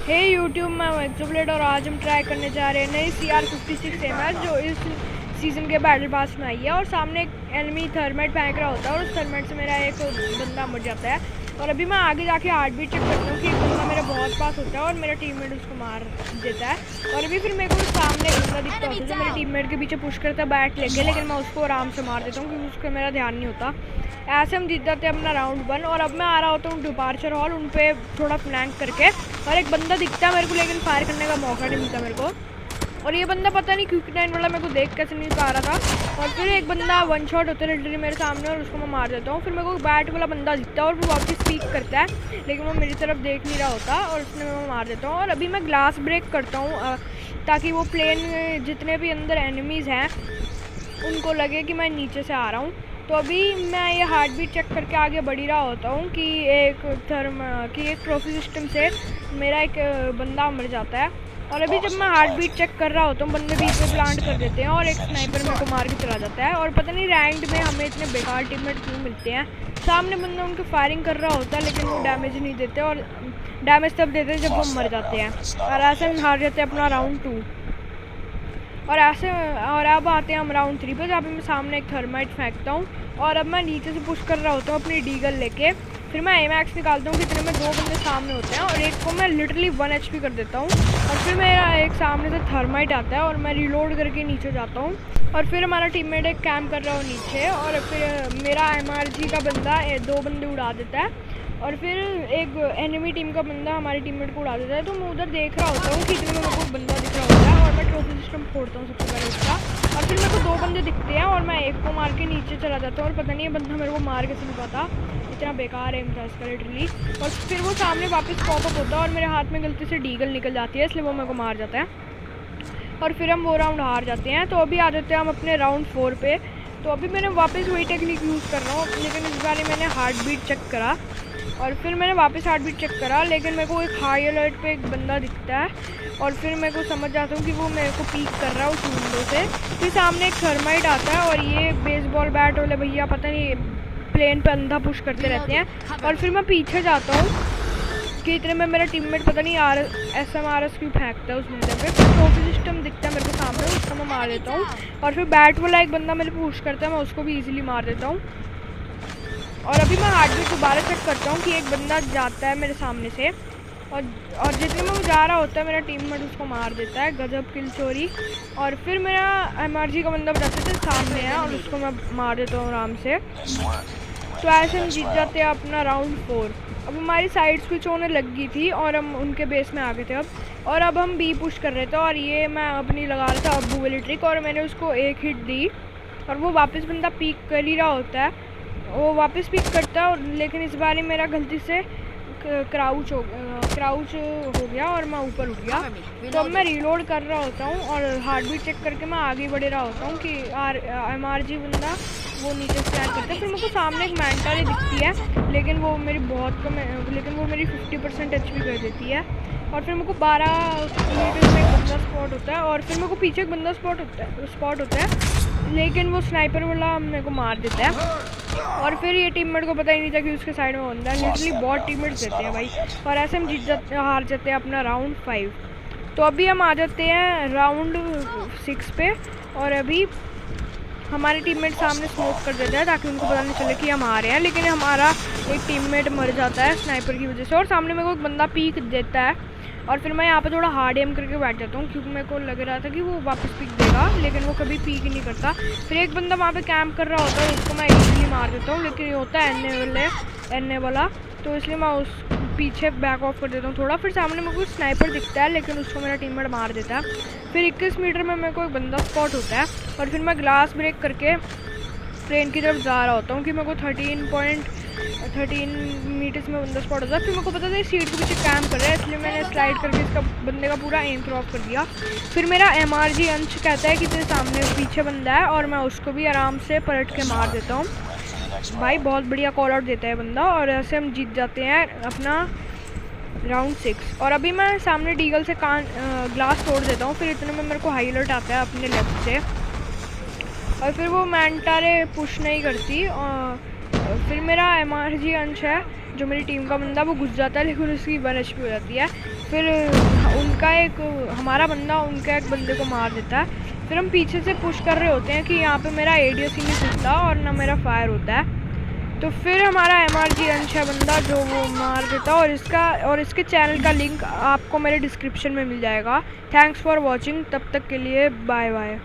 हे YouTube, मैं एक्सोब्लेड और आज हम ट्राई करने जा रहे हैं नई CR56 एमएस जो इस सीज़न के बैटल पास में आई है। और सामने एक एनिमी थर्मेट फेंक रहा होता है और उस थर्मेट से मेरा एक बंदा मर जाता है। और अभी मैं आगे जाके हार्ट बीट चेक करता हूँ कि एक बंदा मेरे बहुत पास होता है और मेरा टीममेट उसको मार देता है। और अभी फिर मेरे को सामने एक बंदा दिखता होता है जो मेरे टीममेट के पीछे पुश करता है बैट लेके, लेकिन मैं उसको आराम से मार देता हूँ क्योंकि उसका मेरा ध्यान नहीं होता। ऐसे हम जीत जाते हैं अपना राउंड 1। और अब मैं आ रहा होता हूँ डिपार्चर हॉल, उन पे थोड़ा फ्लैंक करके, और एक बंदा दिखता है मेरे को लेकिन फायर करने का मौका नहीं मिलता मेरे को। और ये बंदा पता नहीं क्योंकि 9 वाला मेरे को देख कैसे नहीं पा रहा था। और फिर एक बंदा वन शॉट होता है लिटरली मेरे सामने और उसको मैं मार देता हूँ। फिर मेरे को बैट वाला बंदा दिखता है और वो वापस स्पीक करता है लेकिन वो मेरी तरफ देख नहीं रहा होता और उसने मैं मार देता हूँ। और अभी मैं ग्लास ब्रेक करता हूँ ताकि वो प्लेन जितने भी अंदर एनिमीज़ हैं उनको लगे कि मैं नीचे से आ रहा हूँ। तो अभी मैं ये हार्ट बीट चेक करके आगे बढ़ ही रहा होता हूँ कि एक ट्रॉफी सिस्टम से मेरा एक बंदा मर जाता है। और अभी जब मैं हार्ट बीट चेक कर रहा होता हूँ बंदे बीच में प्लांट कर देते हैं और एक स्नाइपर मेरे को मार के चला जाता है। और पता नहीं रैंक्ड में हमें इतने बेकार टीममेट क्यों मिलते हैं। सामने बंदा उनके फायरिंग कर रहा होता है लेकिन वो डैमेज नहीं देते और डैमेज तब देते हैं जब वो मर जाते हैं। और ऐसे हम हार जाते हैं अपना राउंड 2। और अब आते हैं हम राउंड 3 पे, जहाँ पे मैं सामने एक थर्माइट फेंकता हूँ और अब मैं नीचे से पुश कर रहा होता हूँ अपनी डीगल लेके। फिर मैं एमैक्स निकालता हूँ कितने में 2 बंदे सामने होते हैं और एक को मैं लिटरली 1 HP कर देता हूँ। और फिर मेरा एक सामने से थर्माइट आता है और मैं रिलोड करके नीचे जाता हूँ। और फिर हमारा टीममेट एक कैम्प कर रहा हो नीचे और फिर मेरा MRG का बंदा 2 बंदे उड़ा देता है। और फिर एक एनिमी टीम का बंदा हमारी टीममेट को उड़ा देता है। तो मैं उधर देख रहा होता हूँ कि इतने में मेरे को बंदा दिख रहा होता है और मैं ट्रॉफी सिस्टम फोड़ता हूँ सबसे पहले उसका। और फिर मेरे को 2 बंदे दिखते हैं और मैं एक को मार के नीचे चला जाता हूँ और पता नहीं ये बंदा मेरे को मार कैसे नहीं पाता, इतना बेकार एम था इसका लिटरली। और फिर वो सामने वापस पॉपअप होता है और मेरे हाथ में गलती से डीगल निकल जाती है इसलिए वो मेरे को मार जाता है और फिर हम वो राउंड हार जाते हैं। तो अभी आ जाते हैं हम अपने राउंड 4 पे। तो अभी मैंने वापस वही टेक्निक यूज़ कर रहा हूँ लेकिन इस बार मैंने हार्ट बीट चेक करा और फिर मैंने वापस हार्ट बीट चेक करा लेकिन मेरे को एक हाई अलर्ट पे एक बंदा दिखता है और फिर मेरे को समझ जाता हूँ कि वो मेरे को पीक कर रहा है उस विंडो से। फिर सामने एक थर्माइट आता है और ये बेसबॉल बैट वाले भैया पता नहीं प्लेन पे अंधा पुश करते रहते हैं। और फिर मैं पीछे जाता हूँ कि इतने में मेरा टीममेट पता नहीं SMRS क्यों फेंकता है उस बंदे पे। फिर ट्रॉफी सिस्टम दिखता है मेरे को सामने, उसको मैं मार देता हूँ। और फिर बैट वाला एक बंदा मेरे पुश करता है, मैं उसको भी ईजिली मार देता हूँ। और अभी मैं हार्ट बीट दोबारा चेक करता हूँ कि एक बंदा जाता है मेरे सामने से और जितने में वो जा रहा होता है मेरा टीममेट उसको मार देता है, गजब किल चोरी। और फिर मेरा MRG का बंदा बताते थे सामने है और उसको मैं मार देता हूँ आराम से। तो ऐसे हम जीत जाते हैं अपना राउंड 4। अब हमारी साइड स्विच होने लग गई थी और हम उनके बेस में आ गए थे अब हम बी पुश कर रहे थे और ये मैं अपनी लगा रहा था अब्बू वाली ट्रिक और मैंने उसको एक हिट दी और वो वापस बंदा पीक कर ही रहा होता है, वो वापस पिक करता है। और लेकिन इस बार मेरा गलती से क्राउच हो गया और मैं ऊपर उठ गया। तो अब मैं रीलोड कर रहा होता हूँ और हार्ट बीट चेक करके मैं आगे बढ़ रहा होता हूँ कि MRG बंदा वो नीचे स्टैंड करता है। फिर मेरे को सामने एक मैंटाली दिखती है लेकिन वो मेरी बहुत कम है, लेकिन वो मेरी 50% HP कर देती है। और फिर मेरे को 12 मीटर में एक बंदा स्पॉट होता है और फिर मेरे को पीछे एक बंदा स्पॉट होता है लेकिन वो स्नाइपर वाला मेरे को मार देता है। और फिर ये टीममेट को पता ही नहीं था कि उसके साइड में बंदा है, लिटरली बहुत टीममेट्स देते हैं भाई। और ऐसे हम हार जाते हैं अपना राउंड 5। तो अभी हम आ जाते हैं राउंड 6 पे और अभी हमारे टीममेट सामने स्मोक कर देता है ताकि उनको पता नहीं चले कि हम आ रहे हैं, लेकिन हमारा एक टीममेट मर जाता है स्नाइपर की वजह से। और सामने मेरे को एक बंदा पीक देता है और फिर मैं यहाँ पे थोड़ा हार्ड एम करके बैठ जाता हूँ क्योंकि मेरे को लग रहा था कि वो वापस पिक देगा लेकिन वो कभी पिक ही नहीं करता। फिर एक बंदा वहाँ पे कैंप कर रहा होता है उसको मैं इजीली मार देता हूँ, लेकिन ये होता है एन वाला तो इसलिए मैं उस पीछे बैक ऑफ कर देता हूँ थोड़ा। फिर सामने मेरे को स्नाइपर दिखता है लेकिन उसको मेरा टीममेट मार देता है। फिर 21 मीटर में मेरे को एक बंदा स्पॉट होता है और फिर मैं ग्लास ब्रेक करके ट्रेन की तरफ जा रहा होता हूँ कि मेरे को 13 मीटर्स में बंदा स्पॉट होता है। फिर मेरे को पता था सीट के पीछे कैम्प कर रहा है इसलिए मैंने स्लाइड करके इसका बंदे का पूरा एम क्रॉप कर दिया। फिर मेरा MRG अंश कहता है कि तेरे सामने पीछे बंदा है और मैं उसको भी आराम से पलट के मार देता हूँ भाई, बहुत बढ़िया कॉल आउट देता है बंदा। और ऐसे हम जीत जाते हैं अपना राउंड 6। और अभी मैं सामने डीगल से ग्लास तोड़ देता हूँ। फिर इतने में मेरे को हाई अलर्ट आता है अपने लेफ्ट से और फिर वो मैंटारे पुश नहीं करती और फिर मेरा MRG अंश है जो मेरी टीम का बंदा वो घुस जाता है लेकिन उसकी 1 HP हो जाती है। फिर उनका एक हमारा बंदा उनका एक बंदे को मार देता है। फिर हम पीछे से पुश कर रहे होते हैं कि यहाँ पे मेरा एडीएसी नहीं टूटता और ना मेरा फायर होता है। तो फिर हमारा एमआरजी अंशा बंदा जो वो मार देता है और इसके चैनल का लिंक आपको मेरे डिस्क्रिप्शन में मिल जाएगा। थैंक्स फॉर वॉचिंग, तब तक के लिए बाय बाय।